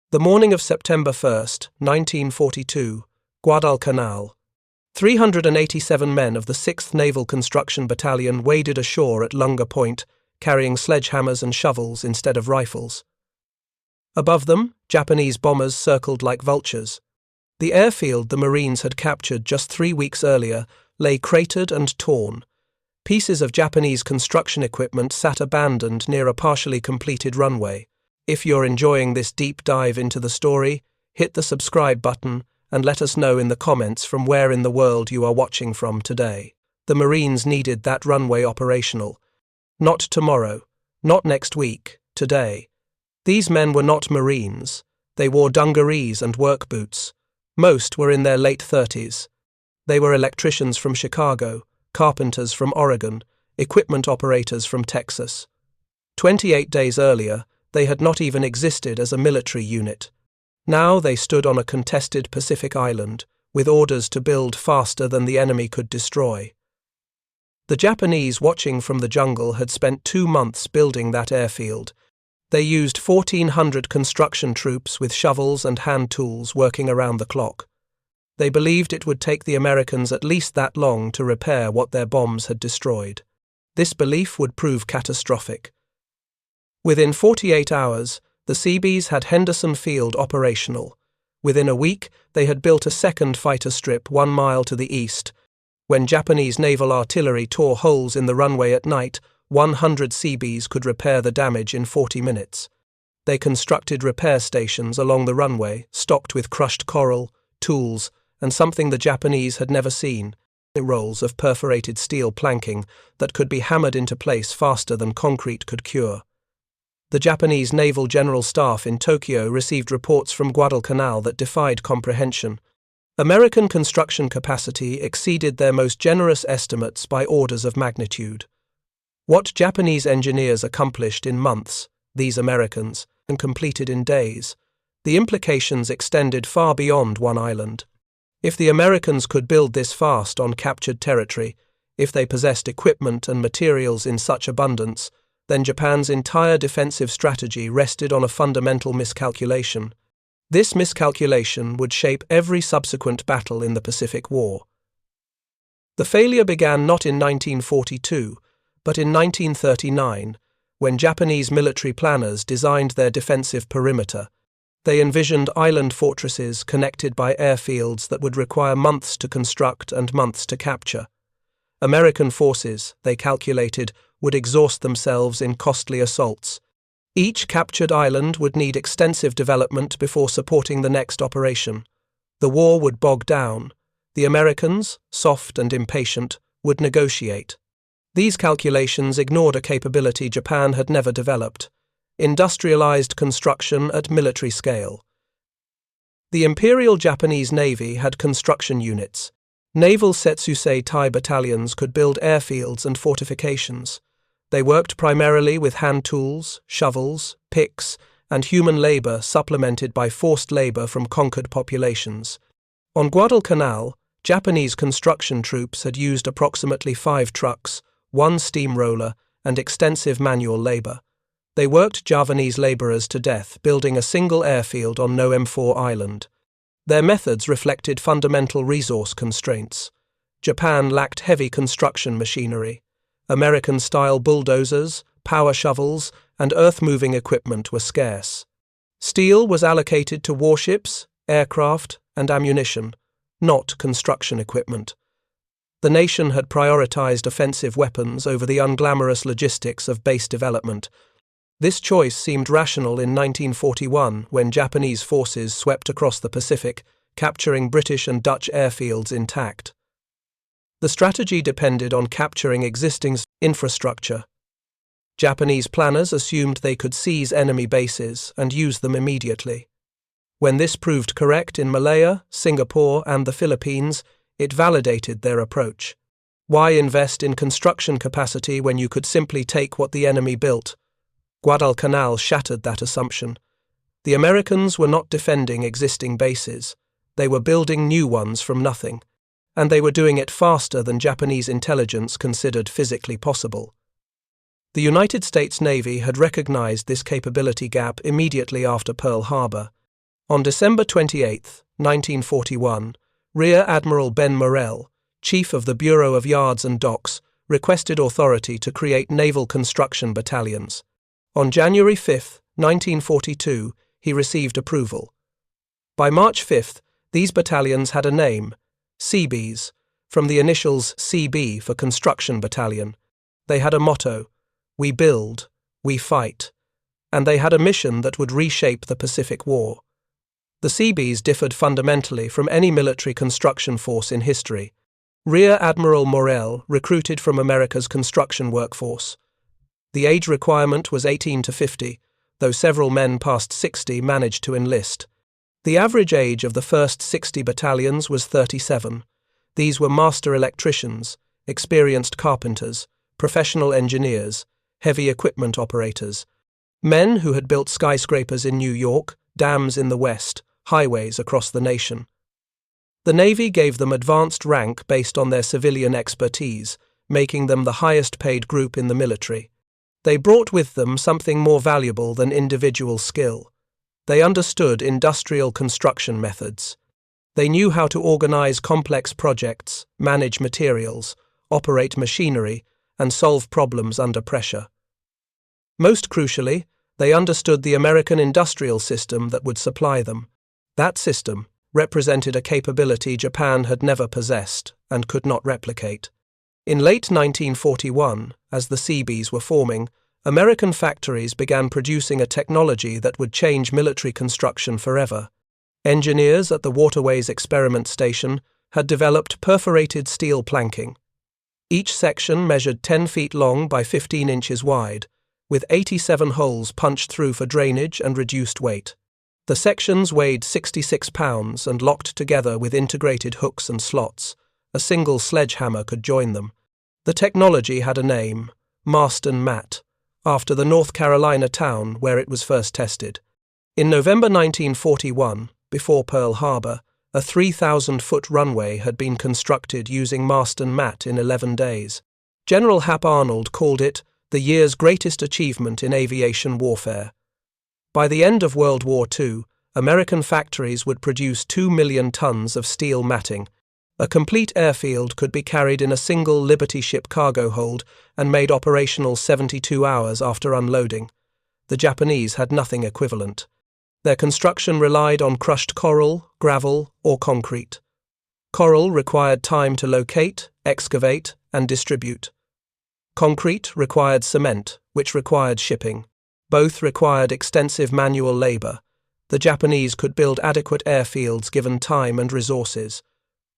The morning of September 1st, 1942, Guadalcanal. 387 men of the 6th Naval Construction Battalion waded ashore at Lunga Point, carrying sledgehammers and shovels instead of rifles. Above them, Japanese bombers circled like vultures. The airfield the Marines had captured just 3 weeks earlier lay cratered and torn. Pieces of Japanese construction equipment sat abandoned near a partially completed runway. If you're enjoying this deep dive into the story, hit the subscribe button and let us know in the comments from where in the world you are watching from today. The Marines needed that runway operational. Not tomorrow, not next week, today. These men were not Marines. They wore dungarees and work boots. Most were in their late 30s. They were electricians from Chicago, carpenters from Oregon, equipment operators from Texas. 28 days earlier, they had not even existed as a military unit. Now they stood on a contested Pacific island, with orders to build faster than the enemy could destroy. The Japanese watching from the jungle had spent 2 months building that airfield. They used 1,400 construction troops with shovels and hand tools working around the clock. They believed it would take the Americans at least that long to repair what their bombs had destroyed. This belief would prove catastrophic. Within 48 hours, the Seabees had Henderson Field operational. Within a week, they had built a second fighter strip 1 mile to the east. When Japanese naval artillery tore holes in the runway at night, 100 Seabees could repair the damage in 40 minutes. They constructed repair stations along the runway, stocked with crushed coral, tools, and something the Japanese had never seen, rolls of perforated steel planking that could be hammered into place faster than concrete could cure. The Japanese Naval General Staff in Tokyo received reports from Guadalcanal that defied comprehension. American construction capacity exceeded their most generous estimates by orders of magnitude. What Japanese engineers accomplished in months, these Americans, and completed in days. The implications extended far beyond one island. If the Americans could build this fast on captured territory, if they possessed equipment and materials in such abundance, then Japan's entire defensive strategy rested on a fundamental miscalculation. This miscalculation would shape every subsequent battle in the Pacific War. The failure began not in 1942, but in 1939, when Japanese military planners designed their defensive perimeter. They envisioned island fortresses connected by airfields that would require months to construct and months to capture. American forces, they calculated, would exhaust themselves in costly assaults. Each captured island would need extensive development before supporting the next operation. The war would bog down. The Americans, soft and impatient, would negotiate. These calculations ignored a capability Japan had never developed: industrialized construction at military scale. The Imperial Japanese Navy had construction units. Naval Setsusei-Tai battalions could build airfields and fortifications. They worked primarily with hand tools, shovels, picks, and human labor supplemented by forced labor from conquered populations. On Guadalcanal, Japanese construction troops had used approximately 5 trucks, 1 steamroller, and extensive manual labor. They worked Javanese laborers to death, building a single airfield on No. 4 Island. Their methods reflected fundamental resource constraints. Japan lacked heavy construction machinery. American-style bulldozers, power shovels, and earth-moving equipment were scarce. Steel was allocated to warships, aircraft, and ammunition, not construction equipment. The nation had prioritized offensive weapons over the unglamorous logistics of base development. This choice seemed rational in 1941 when Japanese forces swept across the Pacific, capturing British and Dutch airfields intact. The strategy depended on capturing existing infrastructure. Japanese planners assumed they could seize enemy bases and use them immediately. When this proved correct in Malaya, Singapore, and the Philippines, it validated their approach. Why invest in construction capacity when you could simply take what the enemy built? Guadalcanal shattered that assumption. The Americans were not defending existing bases. They were building new ones from nothing, and they were doing it faster than Japanese intelligence considered physically possible. The United States Navy had recognized this capability gap immediately after Pearl Harbor. On December 28, 1941, Rear Admiral Ben Morrell, Chief of the Bureau of Yards and Docks, requested authority to create naval construction battalions. On January 5, 1942, he received approval. By March 5, these battalions had a name, Seabees, from the initials CB for Construction Battalion. They had a motto, "We build, we fight," and they had a mission that would reshape the Pacific War. The Seabees differed fundamentally from any military construction force in history. Rear Admiral Morrell recruited from America's construction workforce. The age requirement was 18 to 50, though several men past 60 managed to enlist. The average age of the first 60 battalions was 37. These were master electricians, experienced carpenters, professional engineers, heavy equipment operators, men who had built skyscrapers in New York, dams in the West, highways across the nation. The Navy gave them advanced rank based on their civilian expertise, making them the highest-paid group in the military. They brought with them something more valuable than individual skill. They understood industrial construction methods. They knew how to organize complex projects, manage materials, operate machinery, and solve problems under pressure. Most crucially, they understood the American industrial system that would supply them. That system represented a capability Japan had never possessed and could not replicate. In late 1941, as the Seabees were forming, American factories began producing a technology that would change military construction forever. Engineers at the Waterways Experiment Station had developed perforated steel planking. Each section measured 10 feet long by 15 inches wide, with 87 holes punched through for drainage and reduced weight. The sections weighed 66 pounds and locked together with integrated hooks and slots. A single sledgehammer could join them. The technology had a name, Marston Mat, after the North Carolina town where it was first tested. In November 1941, before Pearl Harbor, a 3,000-foot runway had been constructed using Marston Mat in 11 days. General Hap Arnold called it the year's greatest achievement in aviation warfare. By the end of World War II, American factories would produce 2 million tons of steel matting. A complete airfield could be carried in a single Liberty ship cargo hold and made operational 72 hours after unloading. The Japanese had nothing equivalent. Their construction relied on crushed coral, gravel, or concrete. Coral required time to locate, excavate, and distribute. Concrete required cement, which required shipping. Both required extensive manual labor. The Japanese could build adequate airfields given time and resources.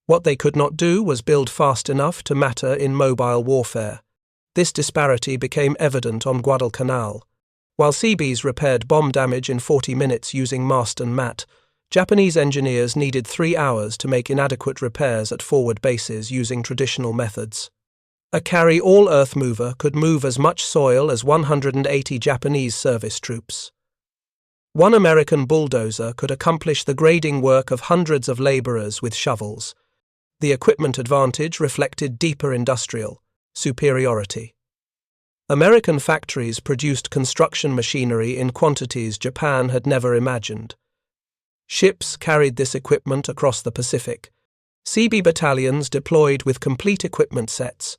What they could not do was build fast enough to matter in mobile warfare. This disparity became evident on Guadalcanal. While Seabees repaired bomb damage in 40 minutes using Marston Mat, Japanese engineers needed 3 hours to make inadequate repairs at forward bases using traditional methods. A carry-all earth mover could move as much soil as 180 Japanese service troops. One American bulldozer could accomplish the grading work of hundreds of laborers with shovels. The equipment advantage reflected deeper industrial superiority. American factories produced construction machinery in quantities Japan had never imagined. Ships carried this equipment across the Pacific. Seabee battalions deployed with complete equipment sets: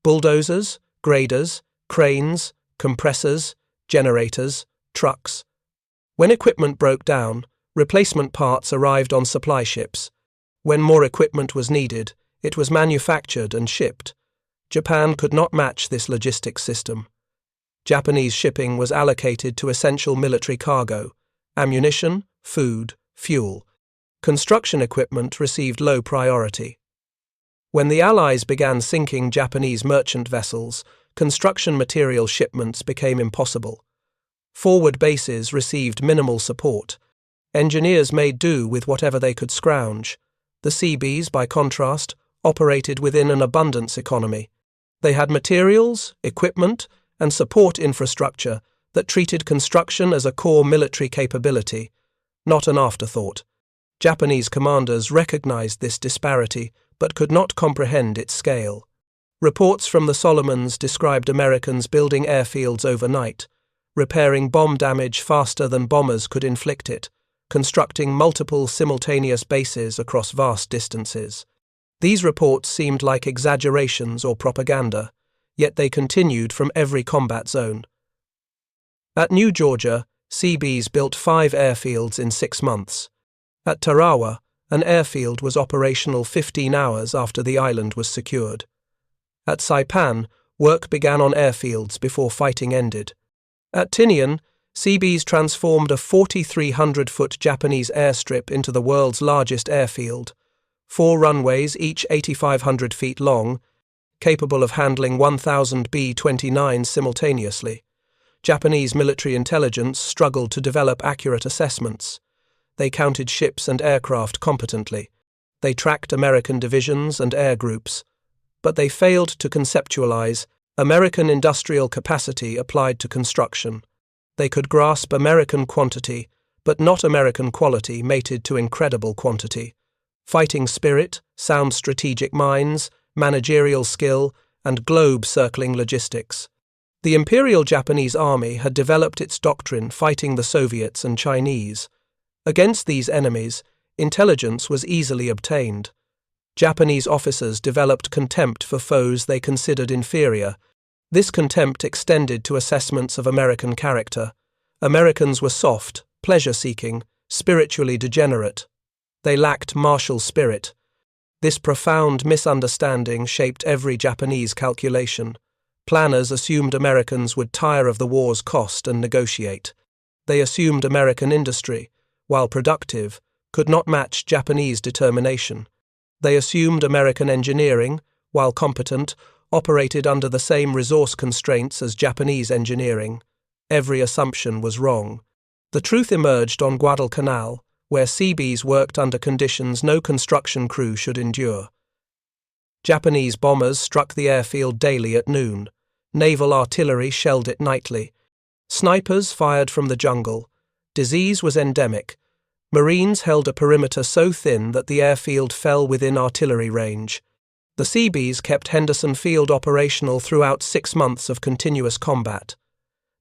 bulldozers, graders, cranes, compressors, generators, trucks. When equipment broke down, replacement parts arrived on supply ships. When more equipment was needed, it was manufactured and shipped. Japan could not match this logistics system. Japanese shipping was allocated to essential military cargo: ammunition, food, fuel. Construction equipment received low priority. When the Allies began sinking Japanese merchant vessels, construction material shipments became impossible. Forward bases received minimal support. Engineers made do with whatever they could scrounge. The Seabees, by contrast, operated within an abundance economy. They had materials, equipment, and support infrastructure that treated construction as a core military capability, not an afterthought. Japanese commanders recognized this disparity but could not comprehend its scale. Reports from the Solomons described Americans building airfields overnight, repairing bomb damage faster than bombers could inflict it, constructing multiple simultaneous bases across vast distances. These reports seemed like exaggerations or propaganda, yet they continued from every combat zone. At New Georgia, Seabees built 5 airfields in 6 months. At Tarawa, an airfield was operational 15 hours after the island was secured. At Saipan, work began on airfields before fighting ended. At Tinian, Seabees transformed a 4,300-foot Japanese airstrip into the world's largest airfield, 4 runways, each 8,500 feet long, capable of handling 1,000 B-29s simultaneously. Japanese military intelligence struggled to develop accurate assessments. They counted ships and aircraft competently. They tracked American divisions and air groups. But they failed to conceptualize American industrial capacity applied to construction. They could grasp American quantity, but not American quality mated to incredible quantity. Fighting spirit, sound strategic minds, managerial skill, and globe-circling logistics. The Imperial Japanese Army had developed its doctrine fighting the Soviets and Chinese. Against these enemies, intelligence was easily obtained. Japanese officers developed contempt for foes they considered inferior. This contempt extended to assessments of American character. Americans were soft, pleasure-seeking, spiritually degenerate. They lacked martial spirit. This profound misunderstanding shaped every Japanese calculation. Planners assumed Americans would tire of the war's cost and negotiate. They assumed American industry, while productive, could not match Japanese determination. They assumed American engineering, while competent, operated under the same resource constraints as Japanese engineering. Every assumption was wrong. The truth emerged on Guadalcanal, where Seabees worked under conditions no construction crew should endure. Japanese bombers struck the airfield daily at noon. Naval artillery shelled it nightly. Snipers fired from the jungle. Disease was endemic. Marines held a perimeter so thin that the airfield fell within artillery range. The Seabees kept Henderson Field operational throughout 6 months of continuous combat.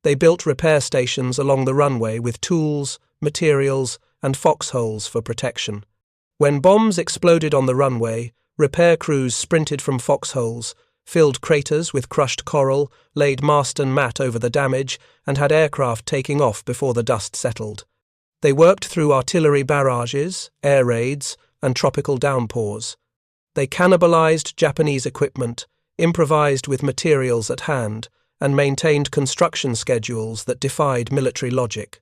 They built repair stations along the runway with tools, materials, and foxholes for protection. When bombs exploded on the runway, repair crews sprinted from foxholes, filled craters with crushed coral, laid mast and mat over the damage, and had aircraft taking off before the dust settled. They worked through artillery barrages, air raids, and tropical downpours. They cannibalized Japanese equipment, improvised with materials at hand, and maintained construction schedules that defied military logic.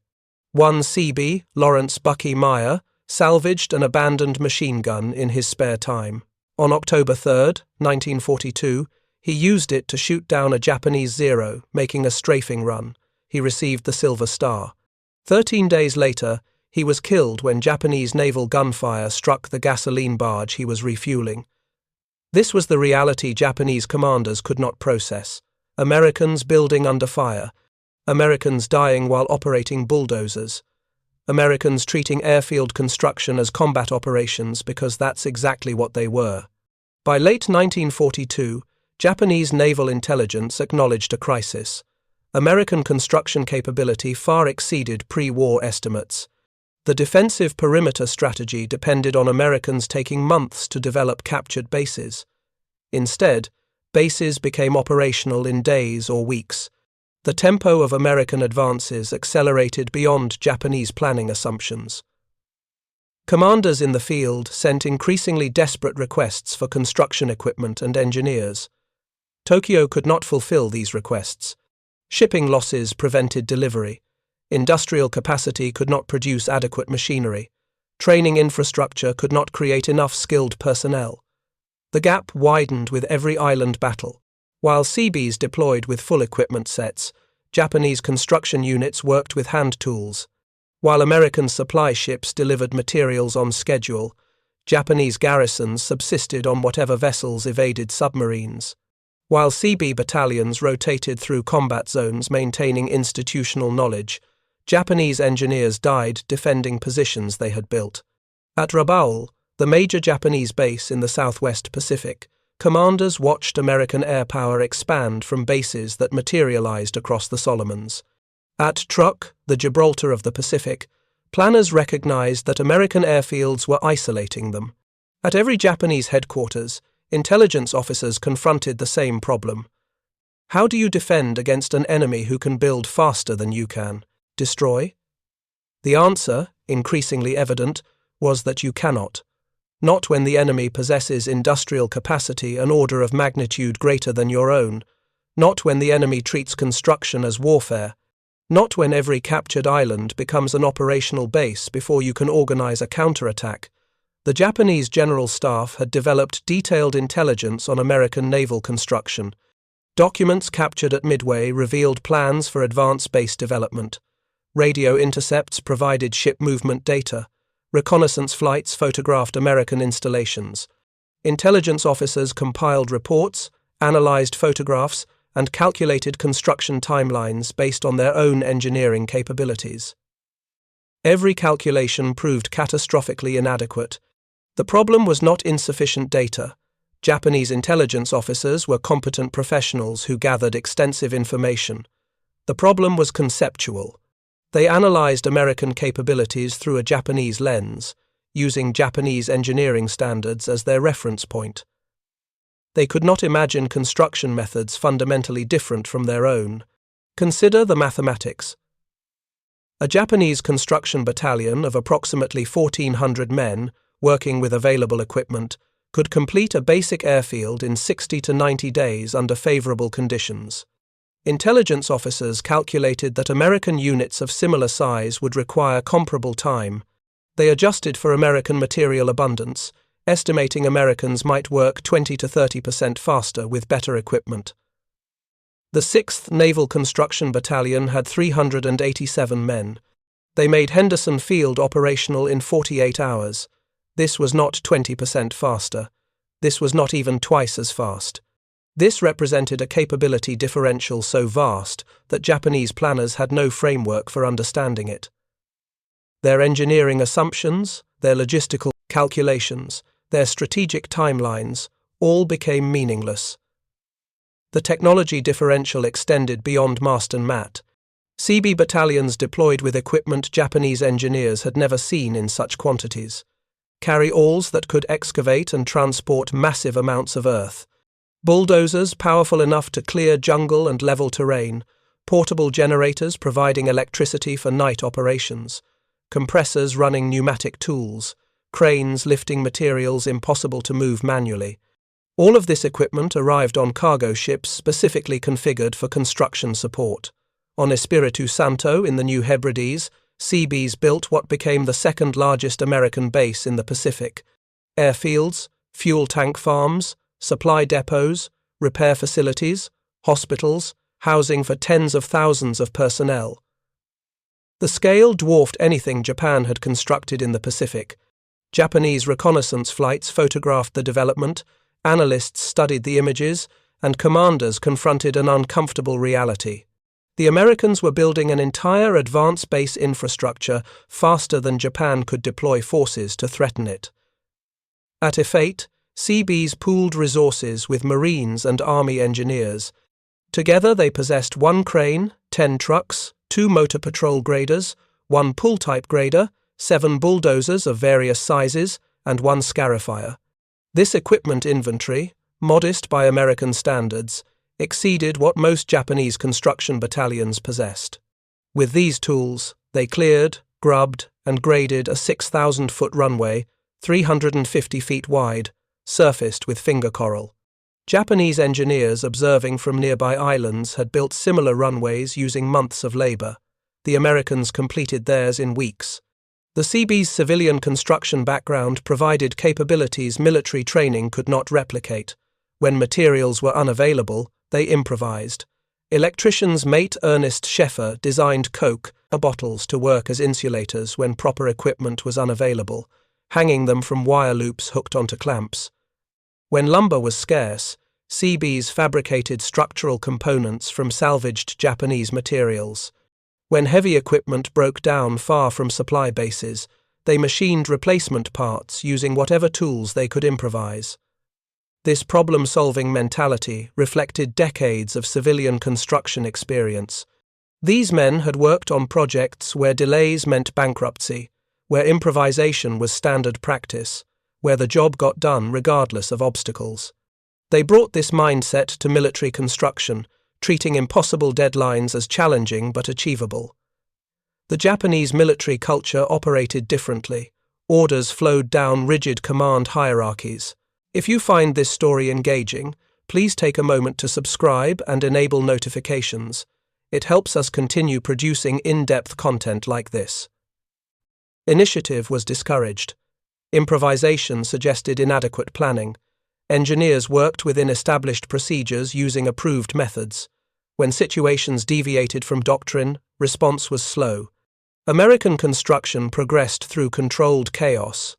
One Seabee, Lawrence Bucky Meyer, salvaged an abandoned machine gun in his spare time. On October 3, 1942, he used it to shoot down a Japanese Zero, making a strafing run. He received the Silver Star. 13 days later, he was killed when Japanese naval gunfire struck the gasoline barge he was refueling. This was the reality Japanese commanders could not process. Americans building under fire. Americans dying while operating bulldozers. Americans treating airfield construction as combat operations because that's exactly what they were. By late 1942, Japanese naval intelligence acknowledged a crisis. American construction capability far exceeded pre-war estimates. The defensive perimeter strategy depended on Americans taking months to develop captured bases. Instead, bases became operational in days or weeks. The tempo of American advances accelerated beyond Japanese planning assumptions. Commanders in the field sent increasingly desperate requests for construction equipment and engineers. Tokyo could not fulfill these requests. Shipping losses prevented delivery. Industrial capacity could not produce adequate machinery. Training infrastructure could not create enough skilled personnel. The gap widened with every island battle. While Seabees deployed with full equipment sets, Japanese construction units worked with hand tools. While American supply ships delivered materials on schedule, Japanese garrisons subsisted on whatever vessels evaded submarines. While Seabee battalions rotated through combat zones maintaining institutional knowledge, Japanese engineers died defending positions they had built. At Rabaul, the major Japanese base in the southwest Pacific, commanders watched American air power expand from bases that materialized across the Solomons. At Truk, the Gibraltar of the Pacific, Planners recognized that American airfields were isolating them. At every Japanese headquarters, intelligence officers confronted the same problem. How do you defend against an enemy who can build faster than you can? Destroy? The answer, increasingly evident, was that you cannot. Not when the enemy possesses industrial capacity an order of magnitude greater than your own. Not when the enemy treats construction as warfare. Not when every captured island becomes an operational base before you can organize a counterattack. The Japanese General Staff had developed detailed intelligence on American naval construction. Documents captured at Midway revealed plans for advanced base development. Radio intercepts provided ship movement data. Reconnaissance flights photographed American installations. Intelligence officers compiled reports, analyzed photographs, and calculated construction timelines based on their own engineering capabilities. Every calculation proved catastrophically inadequate. The problem was not insufficient data. Japanese intelligence officers were competent professionals who gathered extensive information. The problem was conceptual. They analyzed American capabilities through a Japanese lens, using Japanese engineering standards as their reference point. They could not imagine construction methods fundamentally different from their own. Consider the mathematics. A Japanese construction battalion of approximately 1,400 men, working with available equipment, could complete a basic airfield in 60 to 90 days under favorable conditions. Intelligence officers calculated that American units of similar size would require comparable time. They adjusted for American material abundance, estimating Americans might work 20 to 30% faster with better equipment. The 6th Naval Construction Battalion had 387 men. They made Henderson Field operational in 48 hours. This was not 20% faster. This was not even twice as fast. This represented a capability differential so vast that Japanese planners had no framework for understanding it. Their engineering assumptions, their logistical calculations, their strategic timelines, all became meaningless. The technology differential extended beyond mast and mat. Seabees battalions deployed with equipment Japanese engineers had never seen in such quantities. Carry-alls that could excavate and transport massive amounts of earth. Bulldozers powerful enough to clear jungle and level terrain. Portable generators providing electricity for night operations. Compressors running pneumatic tools. Cranes lifting materials impossible to move manually. All of this equipment arrived on cargo ships specifically configured for construction support. On Espiritu Santo in the New Hebrides, Seabees built what became the second largest American base in the Pacific. Airfields, fuel tank farms, supply depots, repair facilities, hospitals, housing for tens of thousands of personnel. The scale dwarfed anything Japan had constructed in the Pacific. Japanese reconnaissance flights photographed the development, analysts studied the images, and commanders confronted an uncomfortable reality. The Americans were building an entire advanced base infrastructure faster than Japan could deploy forces to threaten it. At Effate, Seabees pooled resources with Marines and Army engineers. Together they possessed 1 crane, 10 trucks, 2 motor patrol graders, 1 pull-type grader, 7 bulldozers of various sizes, and 1 scarifier. This equipment inventory, modest by American standards, exceeded what most Japanese construction battalions possessed. With these tools, they cleared, grubbed, and graded a 6,000-foot runway, 350 feet wide, surfaced with finger coral. Japanese engineers observing from nearby islands had built similar runways using months of labor. The Americans completed theirs in weeks. The Seabees' civilian construction background provided capabilities military training could not replicate. When materials were unavailable, they improvised. Electricians mate Ernest Scheffer designed coke bottles to work as insulators when proper equipment was unavailable, hanging them from wire loops hooked onto clamps. When lumber was scarce, Seabees fabricated structural components from salvaged Japanese materials. When heavy equipment broke down far from supply bases, they machined replacement parts using whatever tools they could improvise. This problem-solving mentality reflected decades of civilian construction experience. These men had worked on projects where delays meant bankruptcy, where improvisation was standard practice, where the job got done regardless of obstacles. They brought this mindset to military construction, treating impossible deadlines as challenging but achievable. The Japanese military culture operated differently. Orders flowed down rigid command hierarchies. If you find this story engaging, please take a moment to subscribe and enable notifications. It helps us continue producing in-depth content like this. Initiative was discouraged. Improvisation suggested inadequate planning. Engineers worked within established procedures using approved methods. When situations deviated from doctrine, response was slow. American construction progressed through controlled chaos.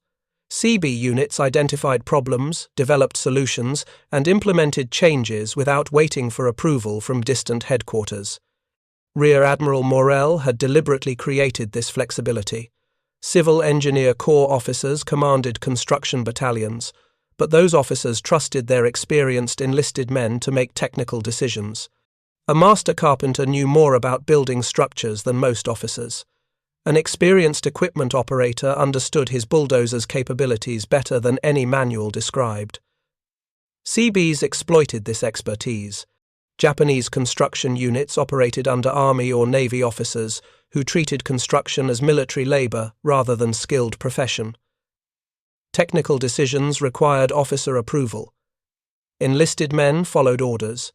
Seabees units identified problems, developed solutions, and implemented changes without waiting for approval from distant headquarters. Rear Admiral Morel had deliberately created this flexibility. Civil Engineer Corps officers commanded construction battalions, but those officers trusted their experienced enlisted men to make technical decisions. A master carpenter knew more about building structures than most officers. An experienced equipment operator understood his bulldozer's capabilities better than any manual described. Seabees exploited this expertise. Japanese construction units operated under Army or Navy officers who treated construction as military labor rather than skilled profession. Technical decisions required officer approval. Enlisted men followed orders.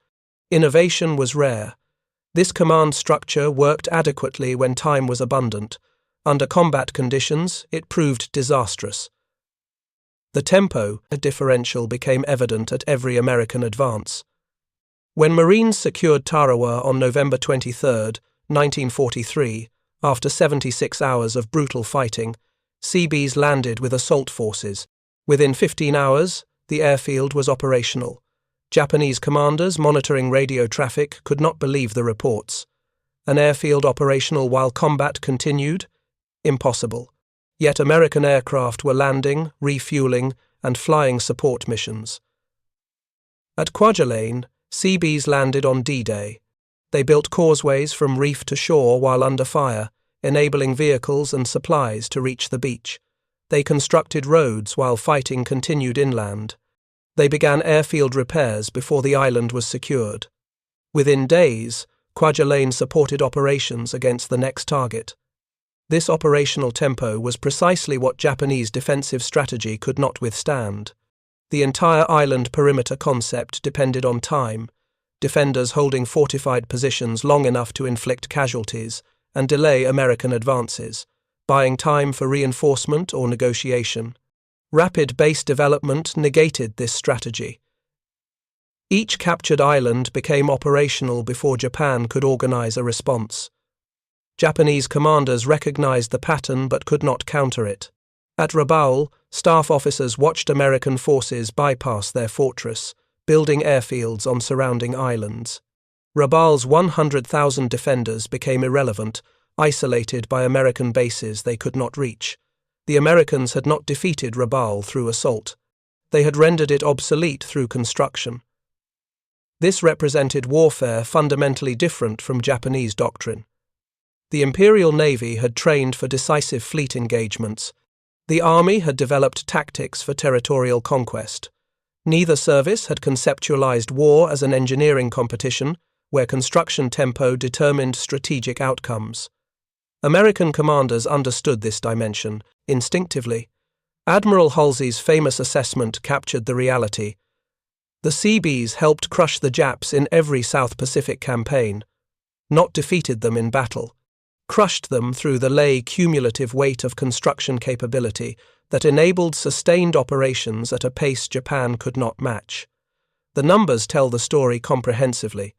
Innovation was rare. This command structure worked adequately when time was abundant. Under combat conditions, it proved disastrous. The tempo differential became evident at every American advance. When Marines secured Tarawa on November 23, 1943, after 76 hours of brutal fighting, Seabees landed with assault forces. Within 15 hours, the airfield was operational. Japanese commanders monitoring radio traffic could not believe the reports. An airfield operational while combat continued? Impossible. Yet American aircraft were landing, refueling, and flying support missions. At Kwajalein, Seabees landed on D-Day. They built causeways from reef to shore while under fire, enabling vehicles and supplies to reach the beach. They constructed roads while fighting continued inland. They began airfield repairs before the island was secured. Within days, Kwajalein supported operations against the next target. This operational tempo was precisely what Japanese defensive strategy could not withstand. The entire island perimeter concept depended on time, defenders holding fortified positions long enough to inflict casualties and delay American advances, buying time for reinforcement or negotiation. Rapid base development negated this strategy. Each captured island became operational before Japan could organize a response. Japanese commanders recognized the pattern but could not counter it. At Rabaul, staff officers watched American forces bypass their fortress, building airfields on surrounding islands. Rabaul's 100,000 defenders became irrelevant, isolated by American bases they could not reach. The Americans had not defeated Rabaul through assault. They had rendered it obsolete through construction. This represented warfare fundamentally different from Japanese doctrine. The Imperial Navy had trained for decisive fleet engagements. The Army had developed tactics for territorial conquest. Neither service had conceptualized war as an engineering competition, where construction tempo determined strategic outcomes. American commanders understood this dimension, instinctively. Admiral Halsey's famous assessment captured the reality. The Seabees helped crush the Japs in every South Pacific campaign, not defeated them in battle, crushed them through the lay cumulative weight of construction capability that enabled sustained operations at a pace Japan could not match. The numbers tell the story comprehensively.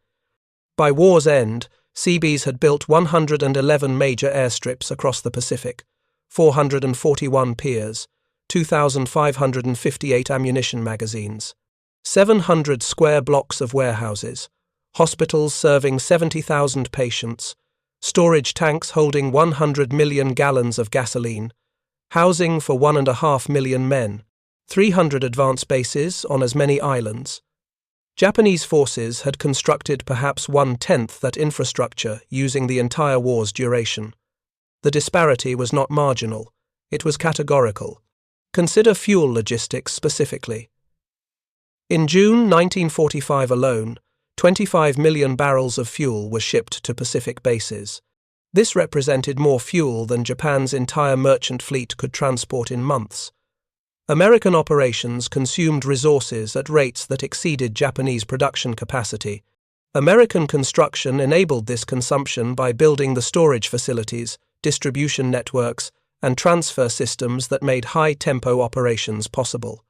By war's end, Seabees had built 111 major airstrips across the Pacific, 441 piers, 2,558 ammunition magazines, 700 square blocks of warehouses, hospitals serving 70,000 patients, storage tanks holding 100 million gallons of gasoline, housing for 1.5 million men, 300 advance bases on as many islands. Japanese forces had constructed perhaps 1/10 that infrastructure using the entire war's duration. The disparity was not marginal, it was categorical. Consider fuel logistics specifically. In June 1945 alone, 25 million barrels of fuel were shipped to Pacific bases. This represented more fuel than Japan's entire merchant fleet could transport in months. American operations consumed resources at rates that exceeded Japanese production capacity. American construction enabled this consumption by building the storage facilities, distribution networks, and transfer systems that made high-tempo operations possible.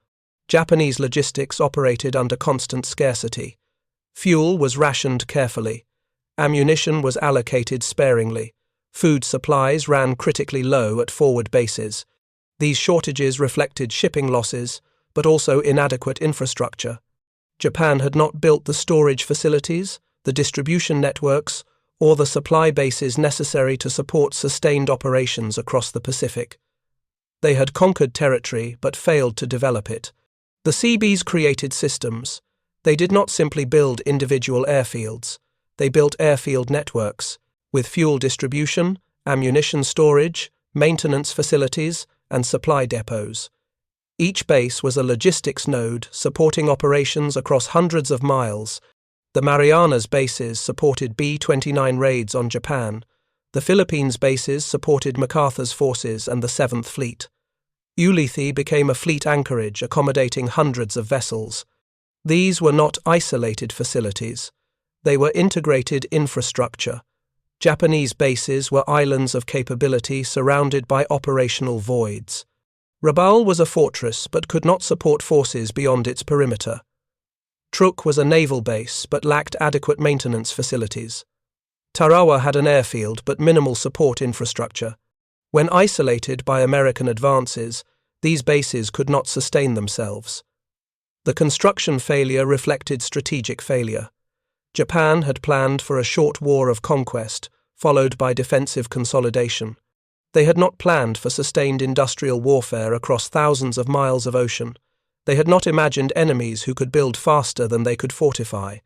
Japanese logistics operated under constant scarcity. Fuel was rationed carefully. Ammunition was allocated sparingly. Food supplies ran critically low at forward bases. These shortages reflected shipping losses, but also inadequate infrastructure. Japan had not built the storage facilities, the distribution networks, or the supply bases necessary to support sustained operations across the Pacific. They had conquered territory but failed to develop it. The Seabees created systems. They did not simply build individual airfields. They built airfield networks, with fuel distribution, ammunition storage, maintenance facilities, and supply depots. Each base was a logistics node supporting operations across hundreds of miles. The Marianas bases supported B-29 raids on Japan. The Philippines bases supported MacArthur's forces and the 7th Fleet. Ulithi became a fleet anchorage accommodating hundreds of vessels. These were not isolated facilities. They were integrated infrastructure. Japanese bases were islands of capability surrounded by operational voids. Rabaul was a fortress but could not support forces beyond its perimeter. Truk was a naval base but lacked adequate maintenance facilities. Tarawa had an airfield but minimal support infrastructure. When isolated by American advances, these bases could not sustain themselves. The construction failure reflected strategic failure. Japan had planned for a short war of conquest, followed by defensive consolidation. They had not planned for sustained industrial warfare across thousands of miles of ocean. They had not imagined enemies who could build faster than they could fortify.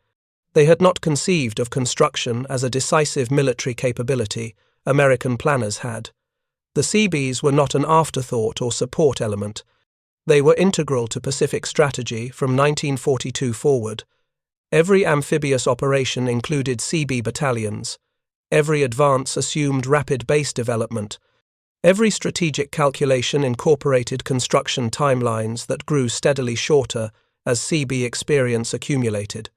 They had not conceived of construction as a decisive military capability American planners had. The Seabees were not an afterthought or support element. They were integral to Pacific strategy from 1942 forward. Every amphibious operation included Seabee battalions. Every advance assumed rapid base development. Every strategic calculation incorporated construction timelines that grew steadily shorter as Seabee experience accumulated.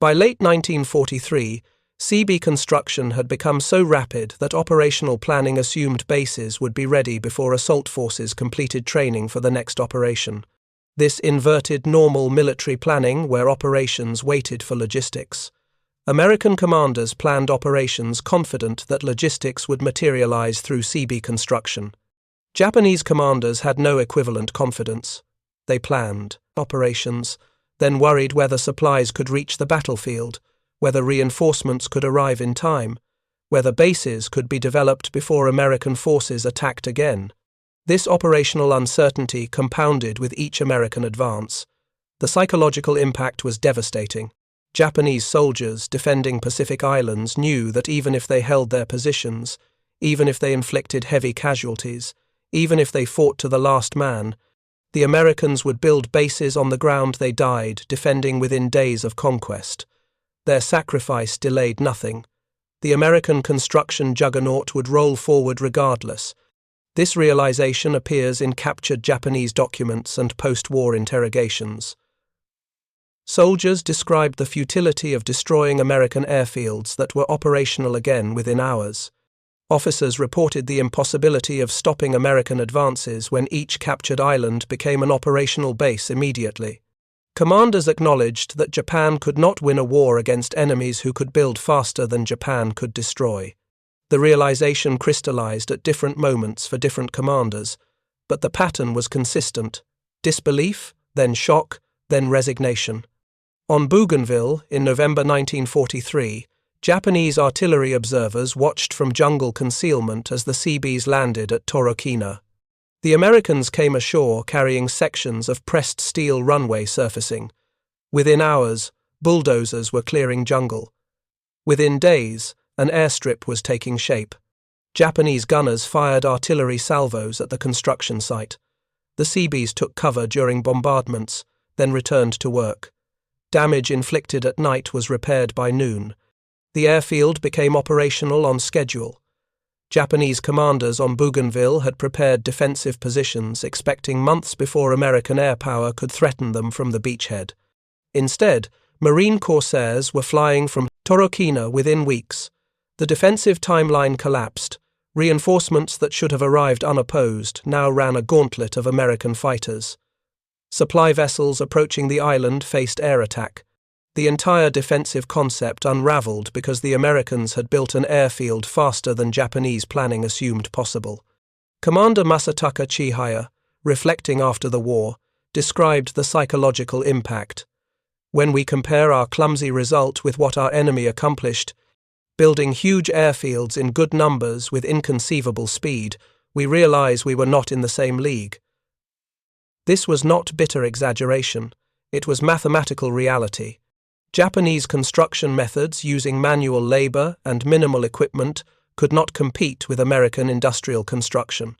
By late 1943, Seabee construction had become so rapid that operational planning assumed bases would be ready before assault forces completed training for the next operation. This inverted normal military planning where operations waited for logistics. American commanders planned operations confident that logistics would materialize through Seabee construction. Japanese commanders had no equivalent confidence. They planned operations, then worried whether supplies could reach the battlefield, whether reinforcements could arrive in time, whether bases could be developed before American forces attacked again. This operational uncertainty compounded with each American advance. The psychological impact was devastating. Japanese soldiers defending Pacific Islands knew that even if they held their positions, even if they inflicted heavy casualties, even if they fought to the last man, the Americans would build bases on the ground they died defending within days of conquest. Their sacrifice delayed nothing. The American construction juggernaut would roll forward regardless. This realization appears in captured Japanese documents and post-war interrogations. Soldiers described the futility of destroying American airfields that were operational again within hours. Officers reported the impossibility of stopping American advances when each captured island became an operational base immediately. Commanders acknowledged that Japan could not win a war against enemies who could build faster than Japan could destroy. The realization crystallized at different moments for different commanders, but the pattern was consistent: disbelief, then shock, then resignation. On Bougainville, in November 1943, Japanese artillery observers watched from jungle concealment as the Seabees landed at Torokina. The Americans came ashore carrying sections of pressed steel runway surfacing. Within hours, Bulldozers were clearing jungle. Within days, an airstrip was taking shape. Japanese gunners fired artillery salvos at the construction site. The Seabees took cover during bombardments, then returned to work. Damage inflicted at night was repaired by noon. The airfield became operational on schedule. Japanese commanders on Bougainville had prepared defensive positions, expecting months before American air power could threaten them from the beachhead. Instead, Marine corsairs were flying from Torokina within weeks. The defensive timeline collapsed. Reinforcements that should have arrived unopposed now ran a gauntlet of American fighters. Supply vessels approaching the island faced air attack. The entire defensive concept unraveled because the Americans had built an airfield faster than Japanese planning assumed possible. Commander Masataka Chihaya, reflecting after the war, described the psychological impact. When we compare our clumsy result with what our enemy accomplished, building huge airfields in good numbers with inconceivable speed, we realize we were not in the same league. This was not bitter exaggeration. It was mathematical reality. Japanese construction methods using manual labor and minimal equipment could not compete with American industrial construction.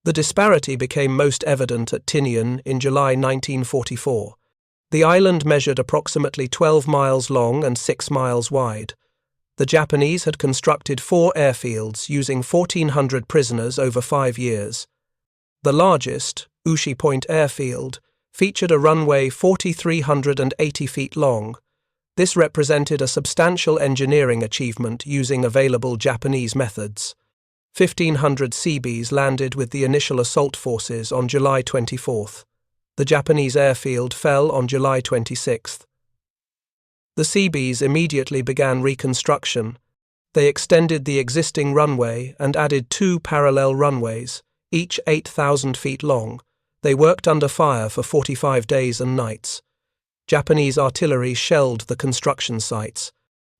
The disparity became most evident at Tinian in July 1944. The island measured approximately 12 miles long and 6 miles wide. The Japanese had constructed 4 airfields using 1,400 prisoners over 5 years. The largest, Ushi Point Airfield, featured a runway 4,380 feet long. This represented a substantial engineering achievement using available Japanese methods. 1,500 Seabees landed with the initial assault forces on July 24th. The Japanese airfield fell on July 26th. The Seabees immediately began reconstruction. They extended the existing runway and added 2 parallel runways, each 8,000 feet long. They worked under fire for 45 days and nights. Japanese artillery shelled the construction sites.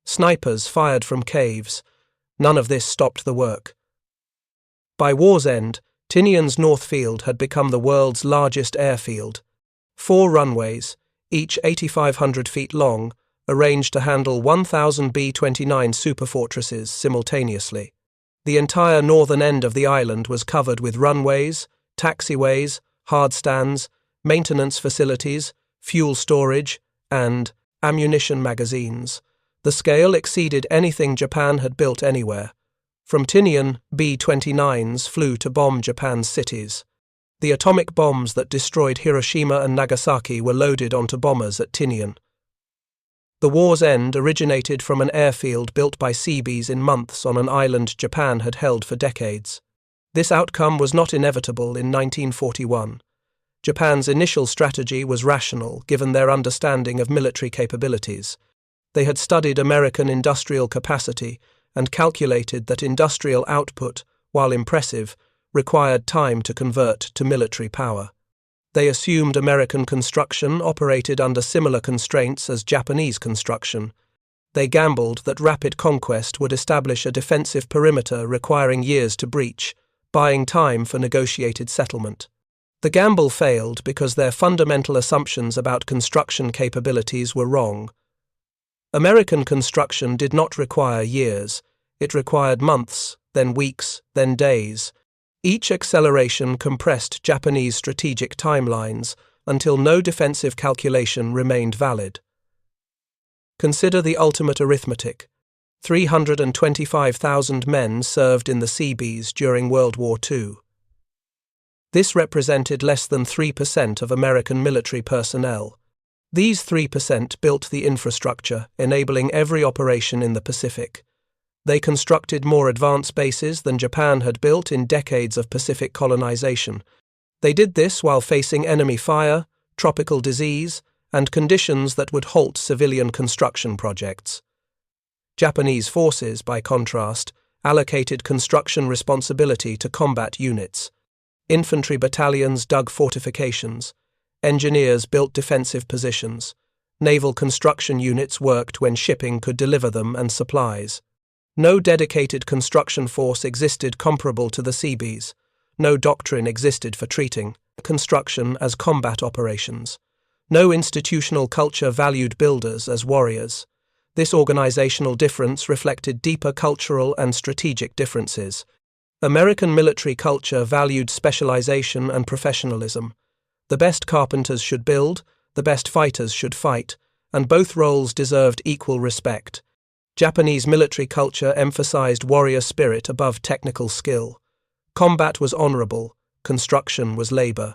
Snipers fired from caves. None of this stopped the work. By war's end, Tinian's North Field had become the world's largest airfield. 4 runways, each 8,500 feet long, arranged to handle 1,000 B-29 superfortresses simultaneously. The entire northern end of the island was covered with runways, taxiways, hardstands, maintenance facilities, fuel storage, and ammunition magazines. The scale exceeded anything Japan had built anywhere. From Tinian, B-29s flew to bomb Japan's cities. The atomic bombs that destroyed Hiroshima and Nagasaki were loaded onto bombers at Tinian. The war's end originated from an airfield built by Seabees in months on an island Japan had held for decades. This outcome was not inevitable in 1941. Japan's initial strategy was rational given their understanding of military capabilities. They had studied American industrial capacity and calculated that industrial output, while impressive, required time to convert to military power. They assumed American construction operated under similar constraints as Japanese construction. They gambled that rapid conquest would establish a defensive perimeter requiring years to breach, buying time for negotiated settlement. The gamble failed because their fundamental assumptions about construction capabilities were wrong. American construction did not require years. It required months, then weeks, then days. Each acceleration compressed Japanese strategic timelines until no defensive calculation remained valid. Consider the ultimate arithmetic. 325,000 men served in the Seabees during World War II. This represented less than 3% of American military personnel. These 3% built the infrastructure, enabling every operation in the Pacific. They constructed more advanced bases than Japan had built in decades of Pacific colonization. They did this while facing enemy fire, tropical disease, and conditions that would halt civilian construction projects. Japanese forces, by contrast, allocated construction responsibility to combat units. Infantry battalions dug fortifications. Engineers built defensive positions. Naval construction units worked when shipping could deliver them and supplies. No dedicated construction force existed comparable to the Seabees. No doctrine existed for treating construction as combat operations. No institutional culture valued builders as warriors. This organizational difference reflected deeper cultural and strategic differences. American military culture valued specialization and professionalism. The best carpenters should build, the best fighters should fight, and both roles deserved equal respect. Japanese military culture emphasized warrior spirit above technical skill. Combat was honorable, construction was labor.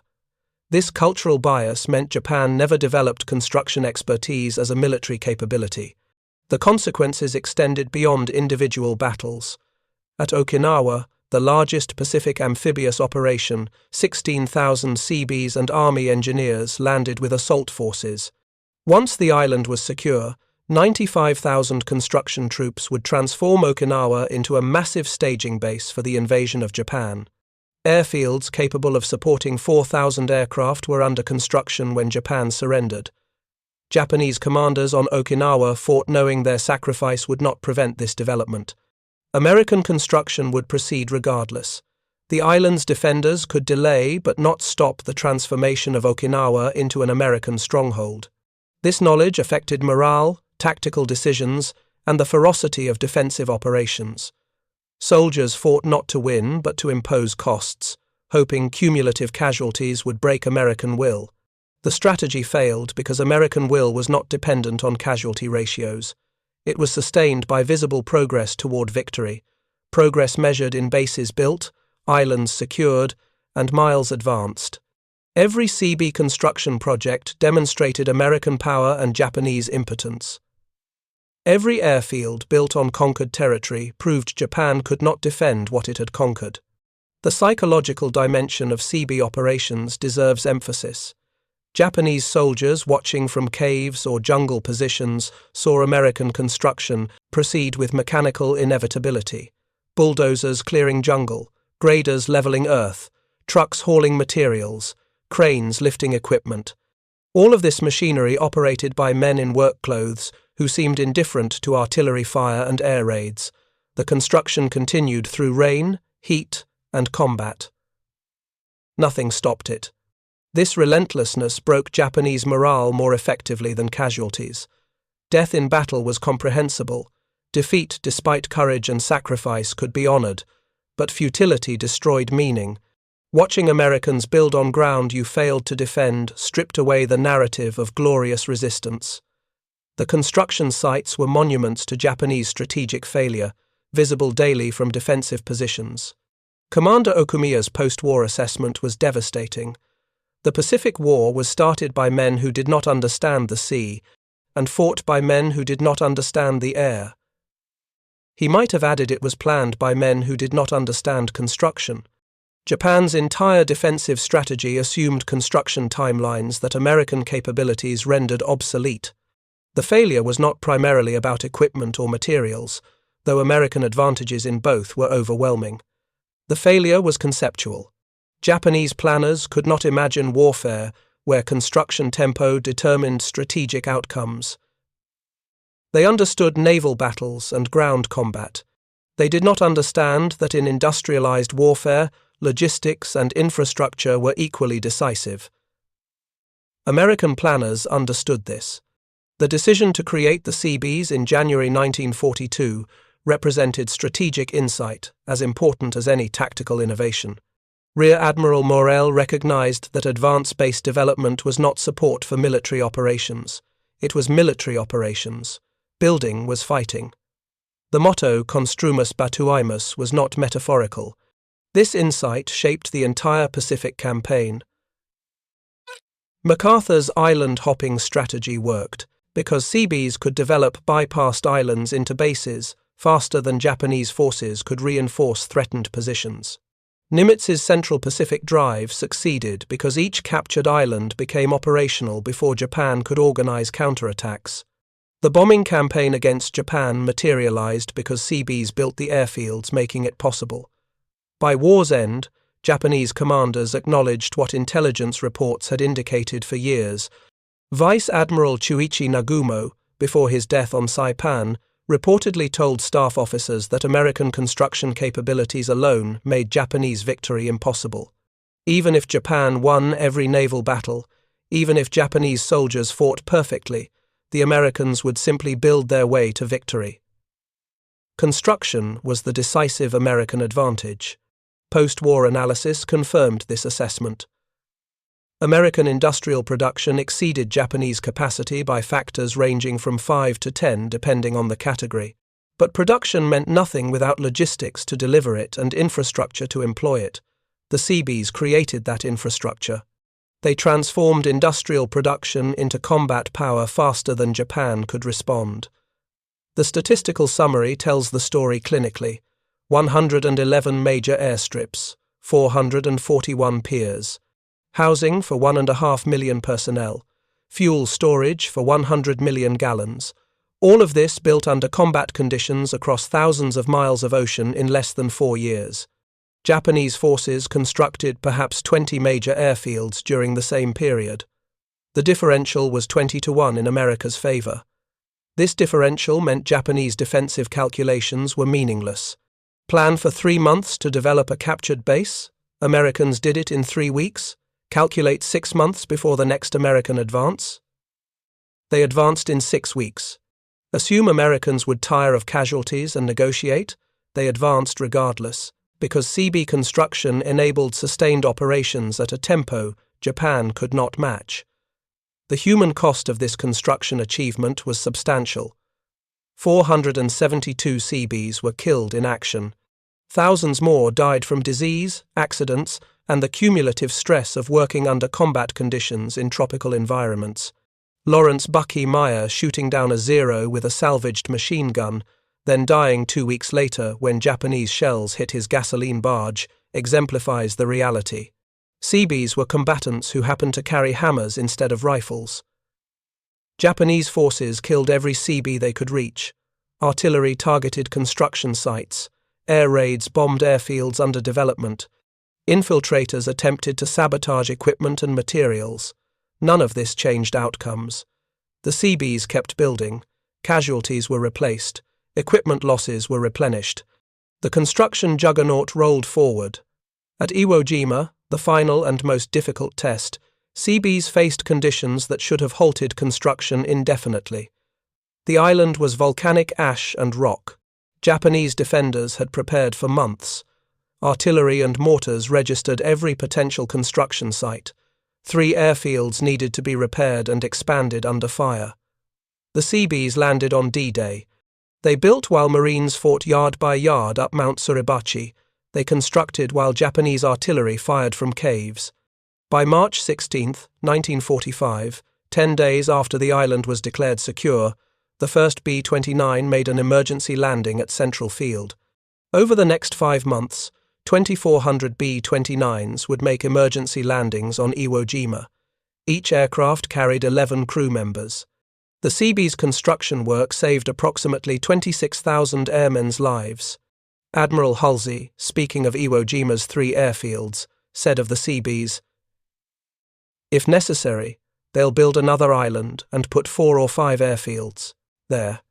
This cultural bias meant Japan never developed construction expertise as a military capability. The consequences extended beyond individual battles. At Okinawa, the largest Pacific amphibious operation, 16,000 Seabees and Army engineers landed with assault forces. Once the island was secure, 95,000 construction troops would transform Okinawa into a massive staging base for the invasion of Japan. Airfields capable of supporting 4,000 aircraft were under construction when Japan surrendered. Japanese commanders on Okinawa fought knowing their sacrifice would not prevent this development. American construction would proceed regardless. The island's defenders could delay but not stop the transformation of Okinawa into an American stronghold. This knowledge affected morale, tactical decisions, and the ferocity of defensive operations. Soldiers fought not to win but to impose costs, hoping cumulative casualties would break American will. The strategy failed because American will was not dependent on casualty ratios. It was sustained by visible progress toward victory, progress measured in bases built, islands secured, and miles advanced. Every Seabee construction project demonstrated American power and Japanese impotence. Every airfield built on conquered territory proved Japan could not defend what it had conquered. The psychological dimension of Seabee operations deserves emphasis. Japanese soldiers watching from caves or jungle positions saw American construction proceed with mechanical inevitability. Bulldozers clearing jungle, graders leveling earth, trucks hauling materials, cranes lifting equipment. All of this machinery operated by men in work clothes who seemed indifferent to artillery fire and air raids. The construction continued through rain, heat, and combat. Nothing stopped it. This relentlessness broke Japanese morale more effectively than casualties. Death in battle was comprehensible. Defeat, despite courage and sacrifice, could be honored, but futility destroyed meaning. Watching Americans build on ground you failed to defend stripped away the narrative of glorious resistance. The construction sites were monuments to Japanese strategic failure, visible daily from defensive positions. Commander Okumiya's post-war assessment was devastating. The Pacific War was started by men who did not understand the sea, and fought by men who did not understand the air. He might have added it was planned by men who did not understand construction. Japan's entire defensive strategy assumed construction timelines that American capabilities rendered obsolete. The failure was not primarily about equipment or materials, though American advantages in both were overwhelming. The failure was conceptual. Japanese planners could not imagine warfare where construction tempo determined strategic outcomes. They understood naval battles and ground combat. They did not understand that in industrialized warfare, logistics and infrastructure were equally decisive. American planners understood this. The decision to create the Seabees in January 1942 represented strategic insight, as important as any tactical innovation. Rear Admiral Morel recognized that advanced base development was not support for military operations. It was military operations. Building was fighting. The motto Construmus Batuimus was not metaphorical. This insight shaped the entire Pacific campaign. MacArthur's island-hopping strategy worked because Seabees could develop bypassed islands into bases faster than Japanese forces could reinforce threatened positions. Nimitz's Central Pacific Drive succeeded because each captured island became operational before Japan could organize counterattacks. The bombing campaign against Japan materialized because Seabees built the airfields, making it possible. By war's end, Japanese commanders acknowledged what intelligence reports had indicated for years. Vice Admiral Chuichi Nagumo, before his death on Saipan, reportedly told staff officers that American construction capabilities alone made Japanese victory impossible. Even if Japan won every naval battle, Even if Japanese soldiers fought perfectly, the Americans would simply build their way to victory. Construction was the decisive American advantage. Post-war analysis confirmed this assessment. American industrial production exceeded Japanese capacity by factors ranging from 5 to 10 depending on the category. But production meant nothing without logistics to deliver it and infrastructure to employ it. The Seabees created that infrastructure. They transformed industrial production into combat power faster than Japan could respond. The statistical summary tells the story clinically. 111 major airstrips, 441 piers. Housing for 1.5 million personnel. Fuel storage for 100 million gallons. All of this built under combat conditions across thousands of miles of ocean in less than 4 years. Japanese forces constructed perhaps 20 major airfields during the same period. The differential was 20-1 in America's favor. This differential meant Japanese defensive calculations were meaningless. Plan for 3 months to develop a captured base? Americans did it in 3 weeks. Calculate 6 months before the next American advance? They advanced in 6 weeks. Assume Americans would tire of casualties and negotiate? They advanced regardless, because Seabee construction enabled sustained operations at a tempo Japan could not match. The human cost of this construction achievement was substantial. 472 Seabees were killed in action. Thousands more died from disease, accidents, and the cumulative stress of working under combat conditions in tropical environments. Lawrence "Bucky" Meyer shooting down a Zero with a salvaged machine gun, then dying 2 weeks later when Japanese shells hit his gasoline barge, exemplifies the reality. Seabees were combatants who happened to carry hammers instead of rifles. Japanese forces killed every Seabee they could reach. Artillery targeted construction sites. Air raids bombed airfields under development. Infiltrators attempted to sabotage equipment and materials. None of this changed outcomes. The Seabees kept building. Casualties were replaced. Equipment losses were replenished. The construction juggernaut rolled forward. At Iwo Jima, the final and most difficult test, Seabees faced conditions that should have halted construction indefinitely. The island was volcanic ash and rock. Japanese defenders had prepared for months. Artillery and mortars registered every potential construction site. 3 airfields needed to be repaired and expanded under fire. The Seabees landed on D-Day. They built while Marines fought yard by yard up Mount Suribachi. They constructed while Japanese artillery fired from caves. By March 16, 1945, 10 days after the island was declared secure, the first B-29 made an emergency landing at Central Field. Over the next 5 months, 2,400 B-29s would make emergency landings on Iwo Jima. Each aircraft carried 11 crew members. The Seabees construction work saved approximately 26,000 airmen's lives. Admiral Halsey, speaking of Iwo Jima's 3 airfields, said of the Seabees, "If necessary, they'll build another island and put 4 or 5 airfields there."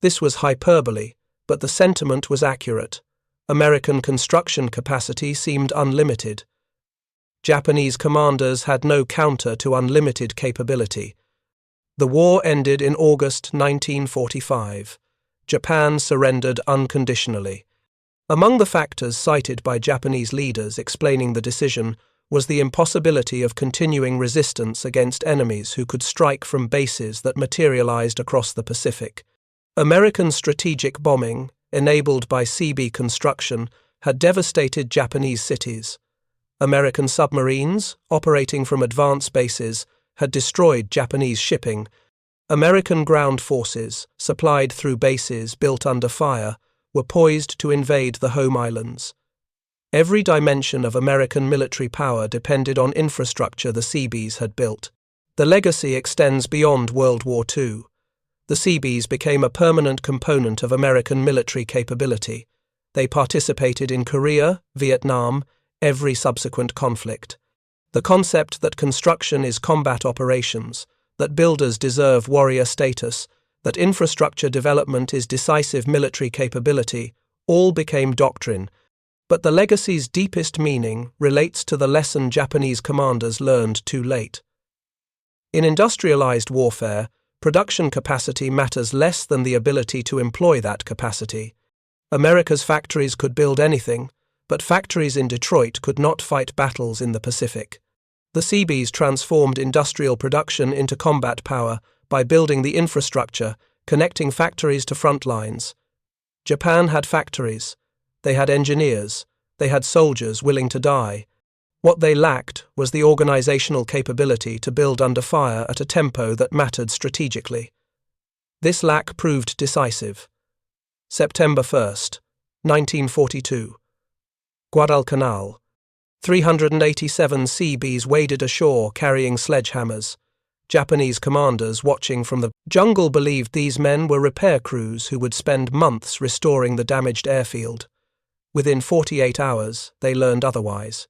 This was hyperbole, but the sentiment was accurate. American construction capacity seemed unlimited. Japanese commanders had no counter to unlimited capability. The war ended in August 1945. Japan surrendered unconditionally. Among the factors cited by Japanese leaders explaining the decision was the impossibility of continuing resistance against enemies who could strike from bases that materialized across the Pacific. American strategic bombing, enabled by Seabee construction, had devastated Japanese cities. American submarines, operating from advanced bases, had destroyed Japanese shipping. American ground forces, supplied through bases built under fire, were poised to invade the home islands. Every dimension of American military power depended on infrastructure the Seabees had built. The legacy extends beyond World War II. The Seabees became a permanent component of American military capability. They participated in Korea, Vietnam, every subsequent conflict. The concept that construction is combat operations, that builders deserve warrior status, that infrastructure development is decisive military capability, all became doctrine, but the legacy's deepest meaning relates to the lesson Japanese commanders learned too late. In industrialized warfare, production capacity matters less than the ability to employ that capacity. America's factories could build anything, but factories in Detroit could not fight battles in the Pacific. The Seabees transformed industrial production into combat power by building the infrastructure, connecting factories to front lines. Japan had factories. They had engineers. They had soldiers willing to die. What they lacked was the organizational capability to build under fire at a tempo that mattered strategically. This lack proved decisive. September 1st, 1942. Guadalcanal. 387 Seabees waded ashore carrying sledgehammers. Japanese commanders watching from the jungle believed these men were repair crews who would spend months restoring the damaged airfield. Within 48 hours, they learned otherwise.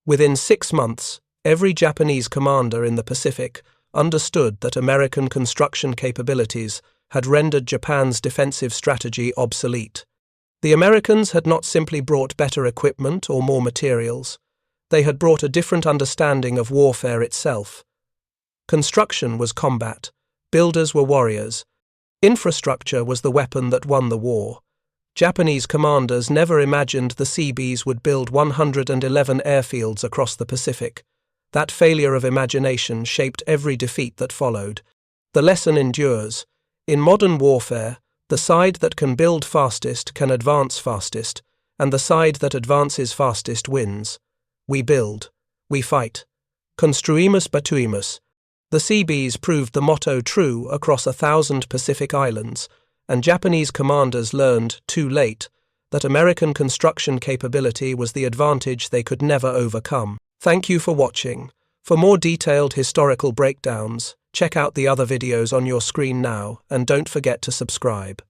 Within 6 months, every Japanese commander in the Pacific understood that American construction capabilities had rendered Japan's defensive strategy obsolete. The Americans had not simply brought better equipment or more materials. They had brought a different understanding of warfare itself. Construction was combat. Builders were warriors. Infrastructure was the weapon that won the war. Japanese commanders never imagined the Seabees would build 111 airfields across the Pacific. That failure of imagination shaped every defeat that followed. The lesson endures. In modern warfare, the side that can build fastest can advance fastest, and the side that advances fastest wins. We build. We fight. Construimus batuimus. The Seabees proved the motto true across 1,000 Pacific islands, and Japanese commanders learned, too late, that American construction capability was the advantage they could never overcome. Thank you for watching. For more detailed historical breakdowns, check out the other videos on your screen now, and don't forget to subscribe.